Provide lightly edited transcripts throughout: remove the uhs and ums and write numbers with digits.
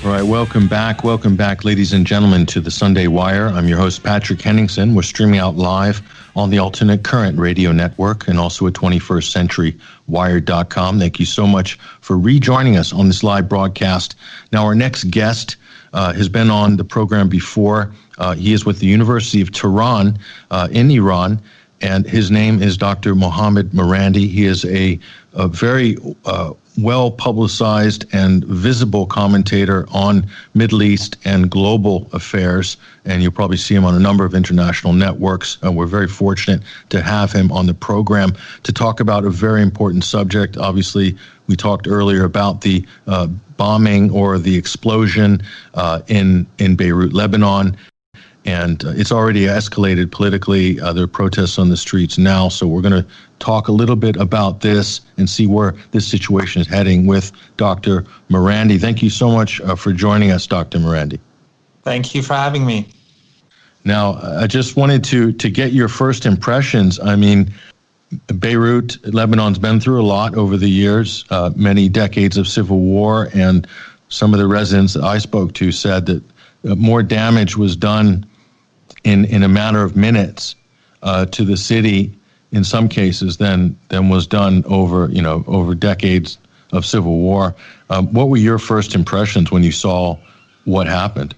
All right, welcome back, ladies and gentlemen, to the Sunday Wire. I'm your host, Patrick Henningsen. We're streaming out live on the Alternate Current Radio Network and also at 21stCenturyWire.com. Thank you so much for rejoining us on this live broadcast. Now, our next guest has been on the program before. He is with the University of Tehran in Iran, and his name is Dr. Mohammad Marandi. He is a very well-publicized and visible commentator on Middle East and global affairs, and you'll probably see him on a number of international networks. We're very fortunate to have him on the program to talk about a very important subject. Obviously, we talked earlier about the bombing or the explosion in Beirut, Lebanon. And it's already escalated politically. There are protests on the streets now. So we're going to talk a little bit about this and see where this situation is heading with Dr. Marandi. Thank you so much for joining us, Dr. Marandi. Thank you for having me. Now, I just wanted to get your first impressions. I mean, Beirut, Lebanon's been through a lot over the years, many decades of civil war. And some of the residents that I spoke to said that more damage was done in a matter of minutes to the city in some cases than was done over decades of civil war. What were your first impressions when you saw what happened?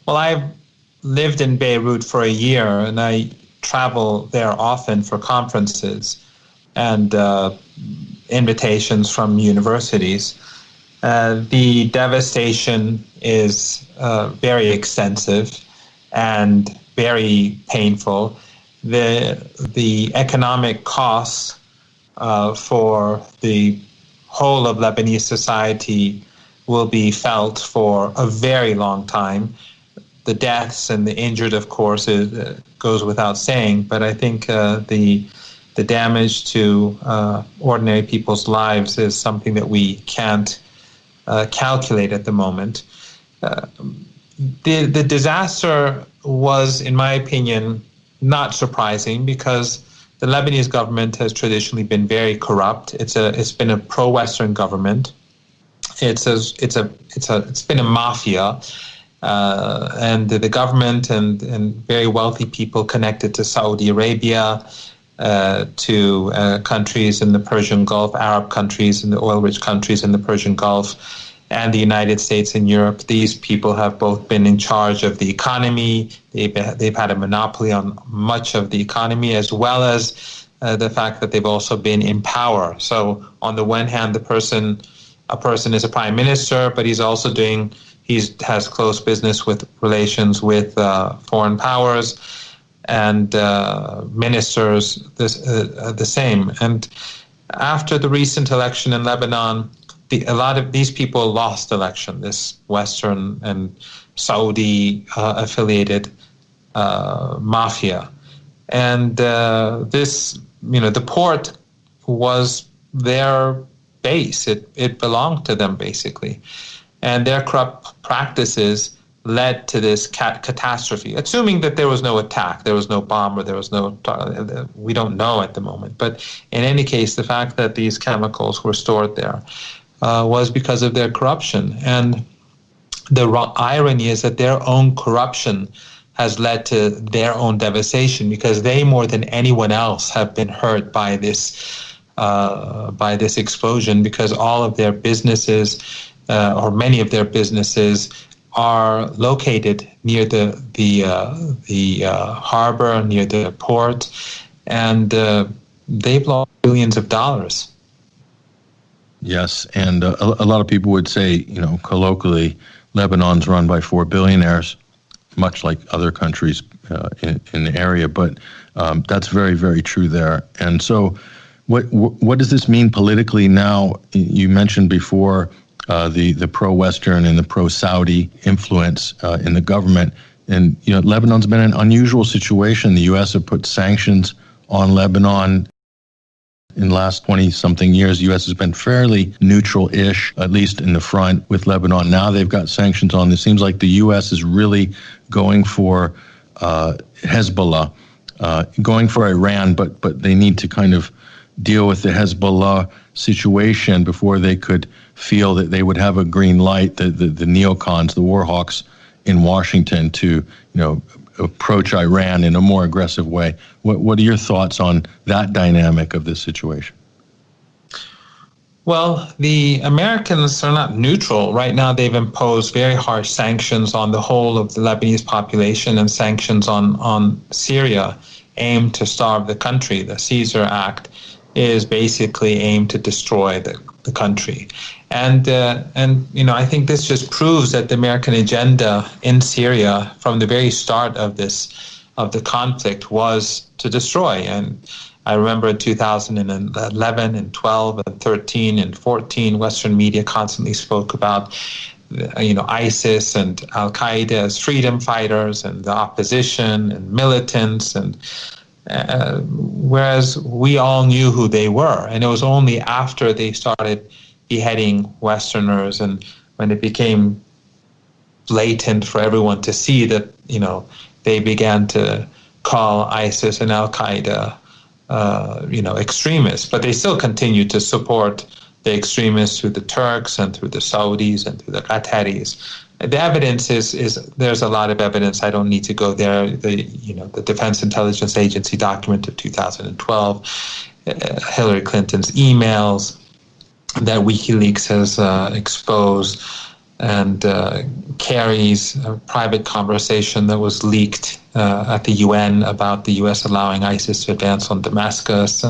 Well, I've lived in Beirut for a year, and I travel there often for conferences and invitations from universities. The devastation is very extensive and very painful. The economic costs for the whole of Lebanese society will be felt for a very long time. The deaths and the injured, of course, goes without saying, but I think the damage to ordinary people's lives is something that we can't calculate at the moment. The disaster was, in my opinion, not surprising because the Lebanese government has traditionally been very corrupt. It's been a pro-Western government. It's been a mafia, and the government and very wealthy people connected to Saudi Arabia, to countries in the Persian Gulf, Arab countries and the oil-rich countries in the Persian Gulf, and the United States and Europe. These people have both been in charge of the economy. They've had a monopoly on much of the economy, as well as the fact that they've also been in power. So on the one hand, a person is a prime minister, but he has close business with relations with foreign powers, and ministers the same. And after the recent election in Lebanon, a lot of these people lost election, this Western and Saudi affiliated mafia. And the port was their base. It belonged to them, basically. And their corrupt practices led to this catastrophe, assuming that there was no attack, there was no bomb, or there was no, we don't know at the moment. But in any case, the fact that these chemicals were stored there was because of their corruption. And the irony is that their own corruption has led to their own devastation, because they, more than anyone else, have been hurt by this explosion, because all of their businesses, or many of their businesses, are located near the harbor, near the port, and they've lost billions of dollars. Yes, and a lot of people would say, colloquially, Lebanon's run by 4 billionaires, much like other countries in the area, but that's very, very true there. And so what does this mean politically now? You mentioned before the pro-Western and the pro-Saudi influence in the government. And, Lebanon's been an unusual situation. The U.S. have put sanctions on Lebanon. In the last 20-something years, the U.S. has been fairly neutral-ish, at least in the front with Lebanon. Now they've got sanctions on. It seems like the U.S. is really going for Hezbollah, going for Iran, but they need to kind of deal with the Hezbollah situation before they could feel that they would have a green light, the neocons, the war hawks in Washington, to approach Iran in a more aggressive way. What are your thoughts on that dynamic of this situation? Well, the Americans are not neutral. Right now, they've imposed very harsh sanctions on the whole of the Lebanese population, and sanctions on Syria aimed to starve the country. The Caesar Act is basically aimed to destroy the country. And I think this just proves that the American agenda in Syria from the very start of the conflict was to destroy. And I remember in 2011 and 12 and 13 and 14, Western media constantly spoke about ISIS and Al-Qaeda as freedom fighters and the opposition and militants, and whereas we all knew who they were. And it was only after they started beheading Westerners and when it became blatant for everyone to see that, they began to call ISIS and Al-Qaeda extremists, but they still continue to support the extremists through the Turks and through the Saudis and through the Qataris. The evidence is there's a lot of evidence. I don't need to go there. The Defense Intelligence Agency document of 2012, Hillary Clinton's emails that WikiLeaks has exposed, and Kerry's private conversation that was leaked at the UN about the U.S. allowing ISIS to advance on Damascus,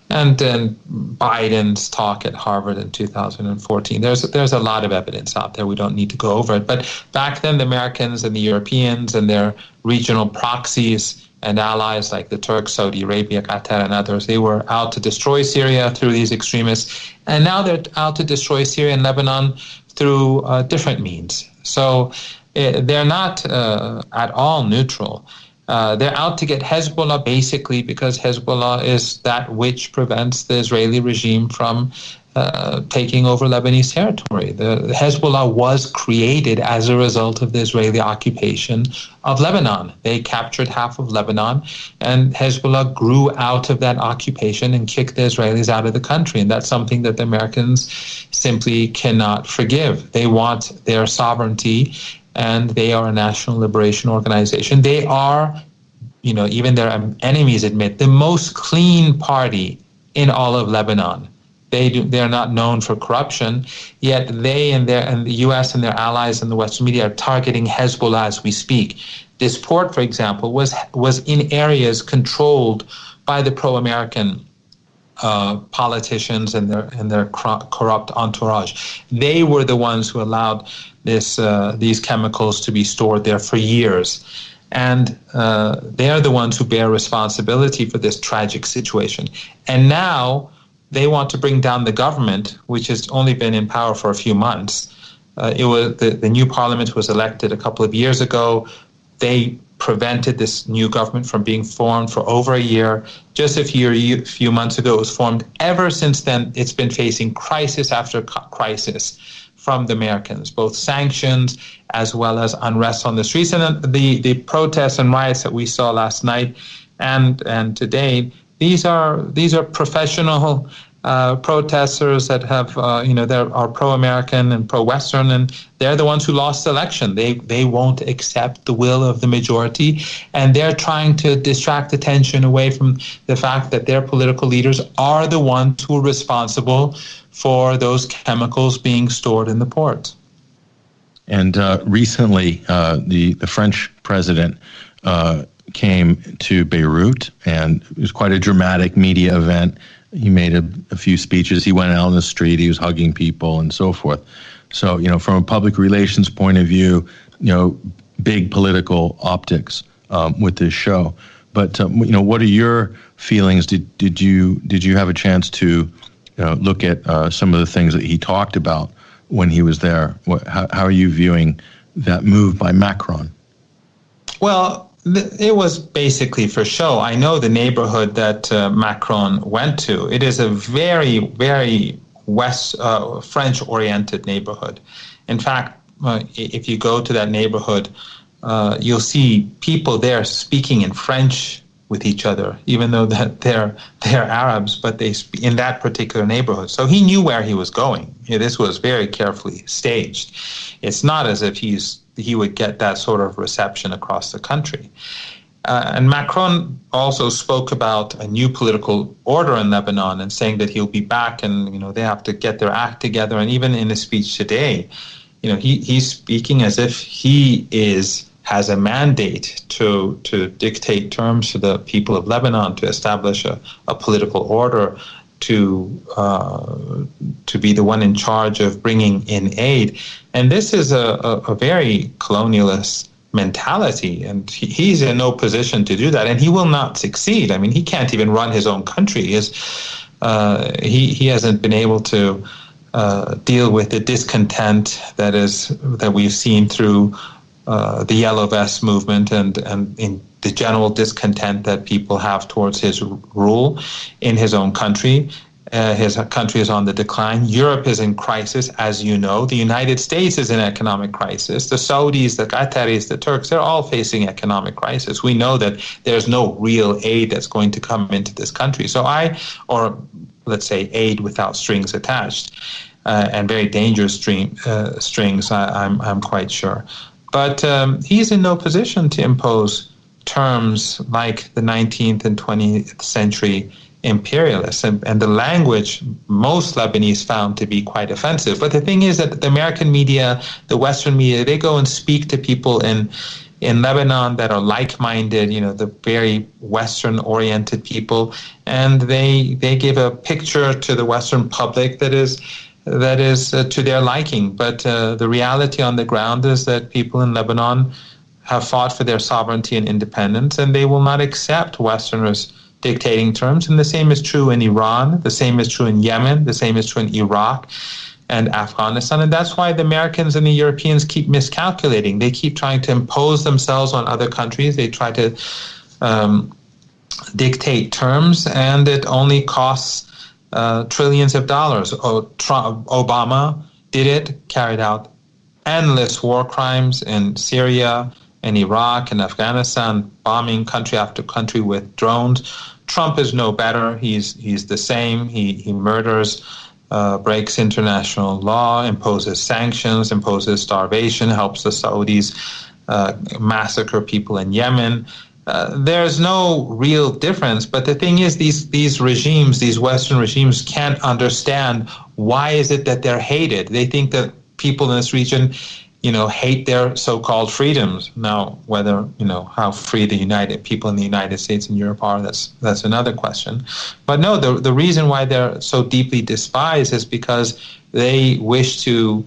and then Biden's talk at Harvard in 2014. There's a lot of evidence out there. We don't need to go over it. But back then, the Americans and the Europeans and their regional proxies and allies like the Turks, Saudi Arabia, Qatar, and others, they were out to destroy Syria through these extremists. And now they're out to destroy Syria and Lebanon through different means. So they're not at all neutral. They're out to get Hezbollah basically because Hezbollah is that which prevents the Israeli regime from taking over Lebanese territory. The Hezbollah was created as a result of the Israeli occupation of Lebanon. They captured half of Lebanon, and Hezbollah grew out of that occupation and kicked the Israelis out of the country. And that's something that the Americans simply cannot forgive. They want their sovereignty, and they are a national liberation organization. They are, even their enemies admit, the most clean party in all of Lebanon. They're not known for corruption, yet they and the U.S. and their allies and the Western media are targeting Hezbollah as we speak. This port, for example, was in areas controlled by the pro-American politicians and their corrupt entourage. They were the ones who allowed these chemicals to be stored there for years. And they are the ones who bear responsibility for this tragic situation. And now they want to bring down the government, which has only been in power for a few months. The new parliament was elected a couple of years ago. They prevented this new government from being formed for over a year. Just a few months ago, it was formed. Ever since then, it's been facing crisis after crisis from the Americans, both sanctions as well as unrest on the streets. And the protests and riots that we saw last night and today, these are professional protesters that have, they are pro-American and pro-Western, and they're the ones who lost the election. They won't accept the will of the majority, and they're trying to distract attention away from the fact that their political leaders are the ones who are responsible for those chemicals being stored in the port. And recently, the French president came to Beirut, and it was quite a dramatic media event. He made a few speeches. He went out on the street. He was hugging people and so forth. So, from a public relations point of view, big political optics with this show. But what are your feelings? Did you have a chance to look at some of the things that he talked about when he was there? How are you viewing that move by Macron? Well, it was basically for show. I know the neighborhood that Macron went to. It is a very, very French-oriented neighborhood. In fact, if you go to that neighborhood, you'll see people there speaking in French with each other, even though that they're Arabs, but they in that particular neighborhood. So he knew where he was going. This was very carefully staged. It's not as if he would get that sort of reception across the country. And Macron also spoke about a new political order in Lebanon and saying that he'll be back, and they have to get their act together. And even in his speech today, he's speaking as if he has a mandate to dictate terms to the people of Lebanon, to establish a political order, to be the one in charge of bringing in aid. And this is a very colonialist mentality, and he's in no position to do that, and he will not succeed. I mean, he can't even run his own country. He hasn't been able to deal with the discontent that we've seen through the Yellow Vest movement and in the general discontent that people have towards his rule in his own country. His country is on the decline. Europe is in crisis, as you know. The United States is in economic crisis. The Saudis, the Qataris, the Turks, they're all facing economic crisis. We know that there's no real aid that's going to come into this country. Or let's say aid without strings attached, and very dangerous strings, I'm quite sure. But he's in no position to impose terms like the 19th and 20th century imperialists, and the language most Lebanese found to be quite offensive. But the thing is that the American media, the Western media, they go and speak to people in Lebanon that are like-minded, the very Western-oriented people, and they give a picture to the Western public that is to their liking. But the reality on the ground is that people in Lebanon have fought for their sovereignty and independence, and they will not accept Westerners dictating terms. And the same is true in Iran, the same is true in Yemen, the same is true in Iraq and Afghanistan. And that's why the Americans and the Europeans keep miscalculating. They keep trying to impose themselves on other countries. They try to dictate terms, and it only costs trillions of dollars. Obama did it, carried out endless war crimes in Syria and Iraq and Afghanistan, bombing country after country with drones. Trump is no better. He's the same. He murders, breaks international law, imposes sanctions, imposes starvation, helps the Saudis massacre people in Yemen. There's no real difference. But the thing is, these regimes, these Western regimes, can't understand why is it that they're hated. They think that people in this region hate their so-called freedoms. Now, whether, how free the people in the United States and Europe are, that's another question. But no, the reason why they're so deeply despised is because they wish to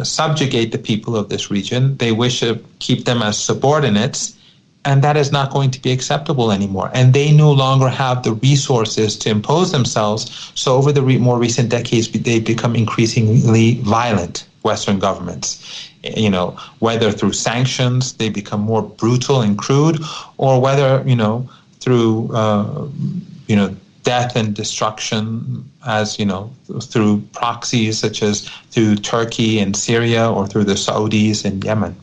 subjugate the people of this region. They wish to keep them as subordinates, and that is not going to be acceptable anymore. And they no longer have the resources to impose themselves. So over the more recent decades, they've become increasingly violent, Western governments. Whether through sanctions, they become more brutal and crude, or whether, through, death and destruction, as, through proxies such as through Turkey and Syria, or through the Saudis in Yemen.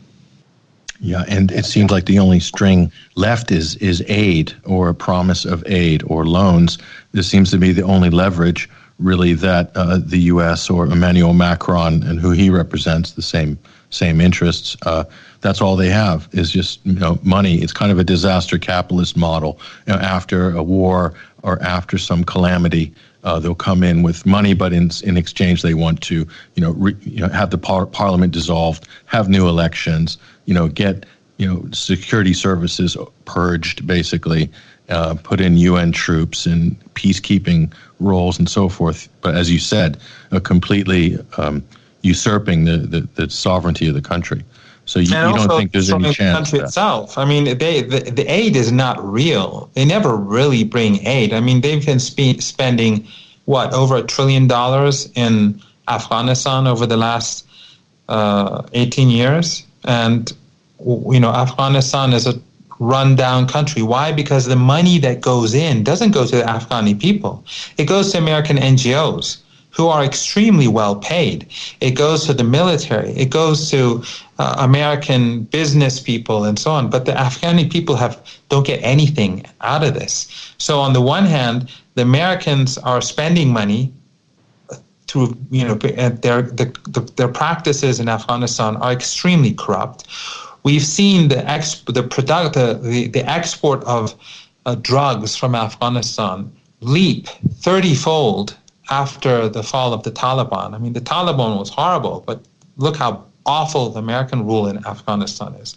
Yeah, and it seems like the only string left is aid, or a promise of aid or loans. This seems to be the only leverage, really, that the U.S. or Emmanuel Macron and who he represents, the same interests, that's all they have is just money. It's kind of a disaster capitalist model. After a war or after some calamity, they'll come in with money, but in exchange they want to have the parliament dissolved, have new elections, get security services purged, basically, put in UN troops and peacekeeping roles and so forth. But as you said, completely usurping the sovereignty of the country. So you don't think there's any chance? The country itself. I mean, the aid is not real. They never really bring aid. I mean, they've been spending over $1 trillion in Afghanistan over the last 18 years, and Afghanistan is a run-down country. Why? Because the money that goes in doesn't go to the Afghani people. It goes to American NGOs who are extremely well paid. It goes to the military. It goes to American business people and so on. But the Afghani people don't get anything out of this. So on the one hand, the Americans are spending money through, their practices in Afghanistan are extremely corrupt. We've seen the export of drugs from Afghanistan leap 30-fold after the fall of the Taliban. I mean, the Taliban was horrible, but look how awful the American rule in Afghanistan is.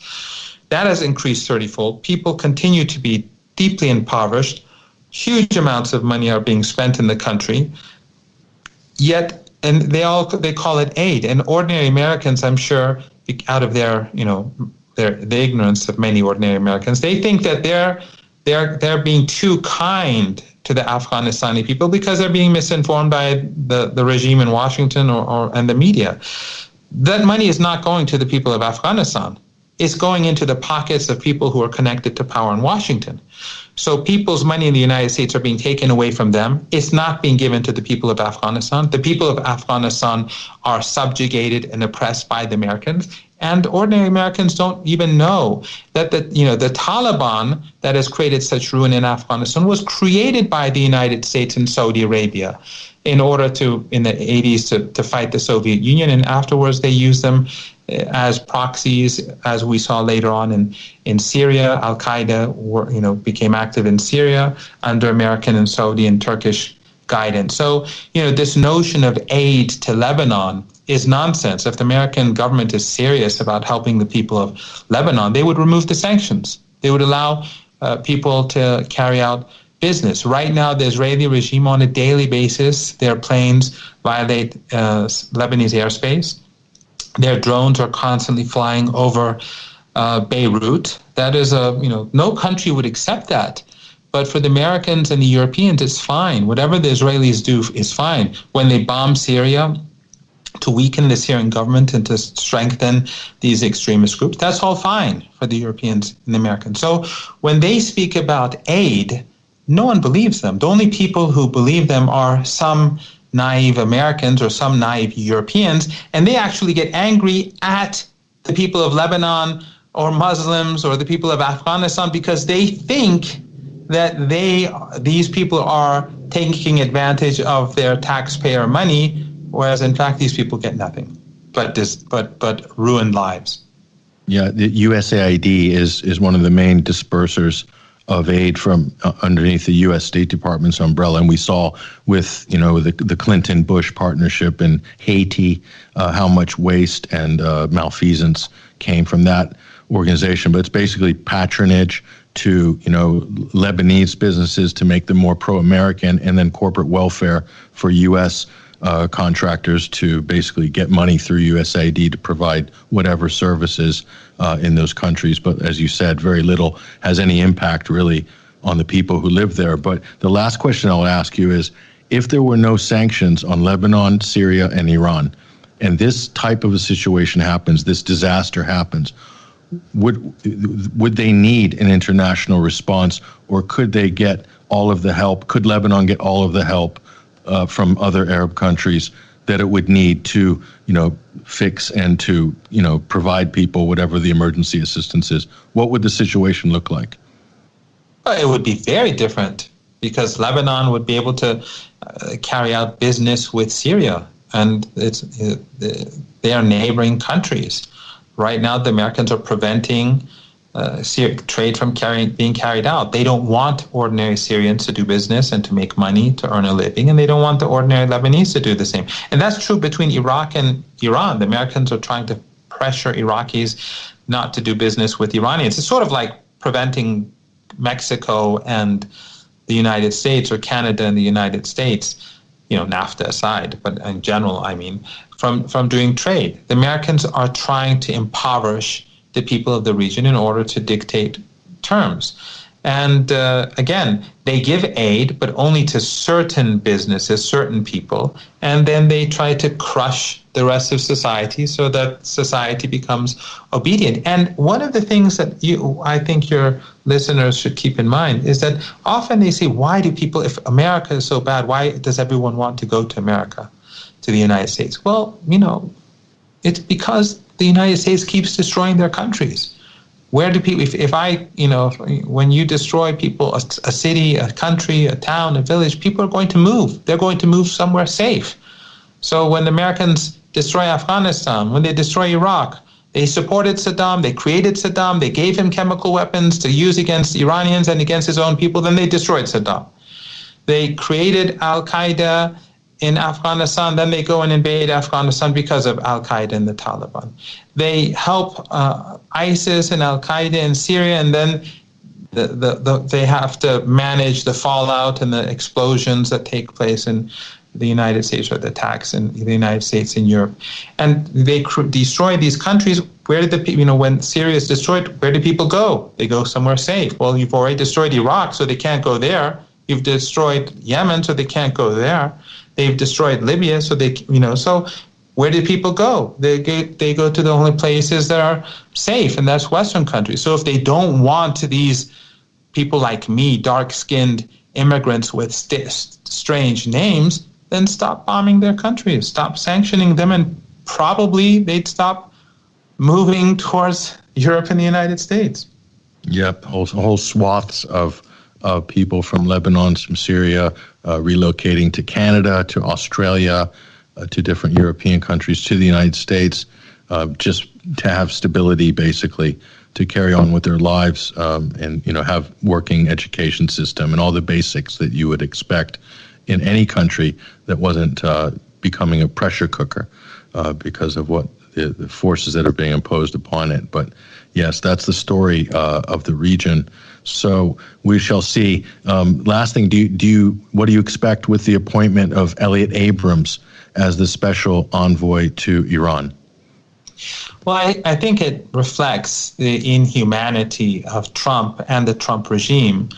That has increased 30-fold. People continue to be deeply impoverished. Huge amounts of money are being spent in the country. Yet, and they call it aid. And ordinary Americans, I'm sure, out of their, the ignorance of many ordinary Americans, they think that they're being too kind to the Afghanistani people because they're being misinformed by the regime in Washington and the media. That money is not going to the people of Afghanistan. It's going into the pockets of people who are connected to power in Washington. So people's money in the United States are being taken away from them. It's not being given to the people of Afghanistan. The people of Afghanistan are subjugated and oppressed by the Americans. And ordinary Americans don't even know that the Taliban that has created such ruin in Afghanistan was created by the United States and Saudi Arabia in order to, in the 80s, to fight the Soviet Union. And afterwards, they used them as proxies, as we saw later on in Syria. Al-Qaeda became active in Syria under American and Saudi and Turkish guidance. So, this notion of aid to Lebanon is nonsense. If the American government is serious about helping the people of Lebanon, they would remove the sanctions. They would allow people to carry out business. Right now, the Israeli regime on a daily basis, their planes violate Lebanese airspace. Their drones are constantly flying over Beirut. That is no country would accept that. But for the Americans and the Europeans, it's fine. Whatever the Israelis do is fine. When they bomb Syria to weaken the Syrian government and to strengthen these extremist groups, that's all fine for the Europeans and the Americans. So when they speak about aid, no one believes them. The only people who believe them are some naive Americans or some naive Europeans, and they actually get angry at the people of Lebanon or Muslims or the people of Afghanistan because they think that these people are taking advantage of their taxpayer money, whereas in fact these people get nothing but ruined lives. Yeah, the USAID is one of the main dispersers of aid from underneath the U.S. State Department's umbrella. And we saw with, the Clinton-Bush partnership in Haiti, how much waste and malfeasance came from that organization. But it's basically patronage to, Lebanese businesses to make them more pro-American, and then corporate welfare for U.S. Contractors to basically get money through USAID to provide whatever services in those countries. But as you said, very little has any impact really on the people who live there. But the last question I'll ask you is, if there were no sanctions on Lebanon, Syria, and Iran, and this type of a situation happens, this disaster happens, would they need an international response, or could they get all of the help? Could Lebanon get all of the help from other Arab countries that it would need to, fix and to, provide people whatever the emergency assistance is? What would the situation look like? Well, it would be very different because Lebanon would be able to carry out business with Syria, and they are neighboring countries. Right now, the Americans are preventing trade from being carried out. They don't want ordinary Syrians to do business and to make money, to earn a living, and they don't want the ordinary Lebanese to do the same. And that's true between Iraq and Iran. The Americans are trying to pressure Iraqis not to do business with Iranians. It's sort of like preventing Mexico and the United States, or Canada and the United States, NAFTA aside, but in general, from doing trade. The Americans are trying to impoverish the people of the region in order to dictate terms. And again, they give aid, but only to certain businesses, certain people, and then they try to crush the rest of society so that society becomes obedient. And one of the things that I think your listeners should keep in mind is that often they say, why do people, if America is so bad, why does everyone want to go to America? to the United States? Well, it's because the United States keeps destroying their countries. Where do people, when you destroy people, a city, a country, a town, a village, people are going to move. They're going to move somewhere safe. So when the Americans destroy Afghanistan, when they destroy Iraq, they supported Saddam, they created Saddam, they gave him chemical weapons to use against Iranians and against his own people, then they destroyed Saddam. They created Al-Qaeda in Afghanistan, then they go and invade Afghanistan because of Al-Qaeda and the Taliban. They help ISIS and Al-Qaeda in Syria, and then they have to manage the fallout and the explosions that take place in the United States, or the attacks in the United States and Europe. And they destroy these countries. Where did the people, when Syria is destroyed, where do people go? They go somewhere safe. Well, you've already destroyed Iraq, so they can't go there. You've destroyed Yemen, so they can't go there. They've destroyed Libya, so so where do people go? They go to the only places that are safe, and that's Western countries. So if they don't want these people like me, dark-skinned immigrants with strange names, then stop bombing their countries, stop sanctioning them, and probably they'd stop moving towards Europe and the United States. Yep, whole swaths of people from Lebanon, from Syria, relocating to Canada, to Australia, to different European countries, to the United States, just to have stability, basically, to carry on with their lives, and have working education system and all the basics that you would expect in any country that wasn't becoming a pressure cooker because of what the forces that are being imposed upon it. But yes, that's the story of the region. So we shall see. Last thing, what do you expect with the appointment of Elliot Abrams as the special envoy to Iran? Well, I think it reflects the inhumanity of Trump and the Trump regime,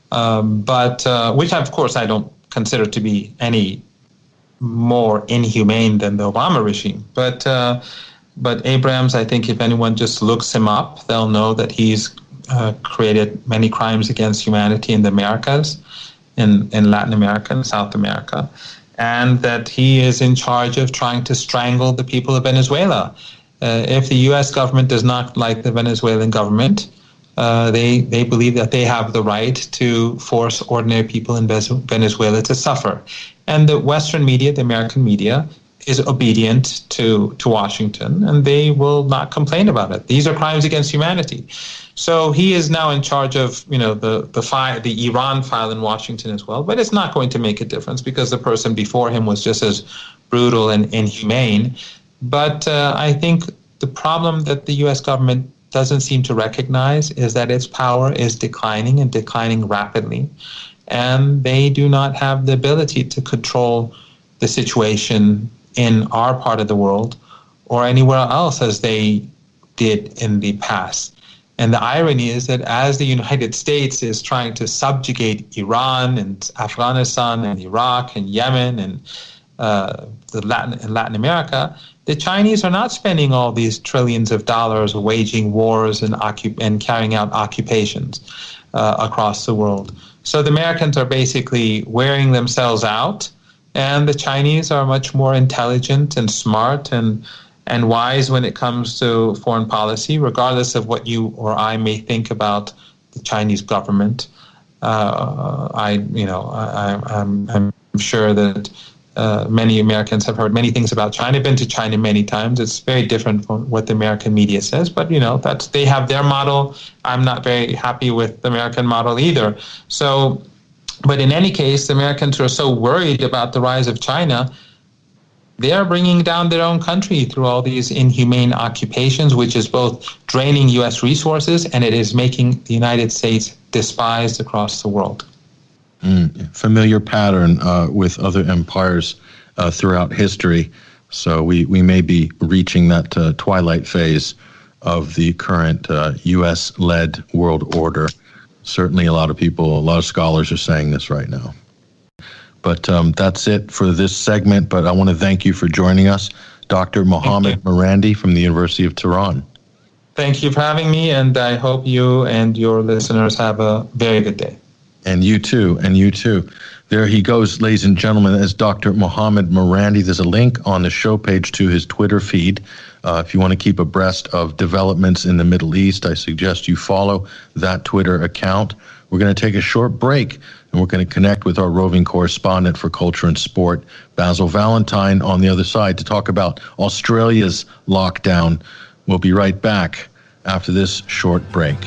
but which, of course, I don't consider to be any more inhumane than the Obama regime. But Abrams, I think if anyone just looks him up, they'll know that he's created many crimes against humanity in the Americas, in Latin America and South America, and that he is in charge of trying to strangle the people of Venezuela. If the U.S. government does not like the Venezuelan government, they believe that they have the right to force ordinary people in Venezuela to suffer. And the Western media, the American media, is obedient to Washington, and they will not complain about it. These are crimes against humanity. So he is now in charge of the Iran file in Washington as well, but it's not going to make a difference because the person before him was just as brutal and inhumane. But I think the problem that the U.S. government doesn't seem to recognize is that its power is declining and declining rapidly, and they do not have the ability to control the situation in our part of the world or anywhere else as they did in the past. And the irony is that as the United States is trying to subjugate Iran and Afghanistan and Iraq and Yemen and Latin America, the Chinese are not spending all these trillions of dollars waging wars and carrying out occupations across the world. So the Americans are basically wearing themselves out, and the Chinese are much more intelligent and smart and wise when it comes to foreign policy, regardless of what you or I may think about the Chinese government. I'm sure that many Americans have heard many things about China. I've been to China many times. It's very different from what the American media says, but they have their model. I'm not very happy with the American model either. So, but in any case, the Americans are so worried about the rise of China, they are bringing down their own country through all these inhumane occupations, which is both draining U.S. resources and it is making the United States despised across the world. Familiar pattern with other empires throughout history. So we may be reaching that twilight phase of the current U.S.-led world order. Certainly a lot of scholars are saying this right now. But that's it for this segment. But I want to thank you for joining us, Dr. Mohammad Marandi from the University of Tehran. Thank you for having me, and I hope you and your listeners have a very good day. And you too. There he goes, ladies and gentlemen, as Dr. Mohammad Marandi. There's a link on the show page to his Twitter feed. If you want to keep abreast of developments in the Middle East, I suggest you follow that Twitter account. We're going to take a short break, and we're going to connect with our roving correspondent for culture and sport, Basil Valentine, on the other side to talk about Australia's lockdown. We'll be right back after this short break.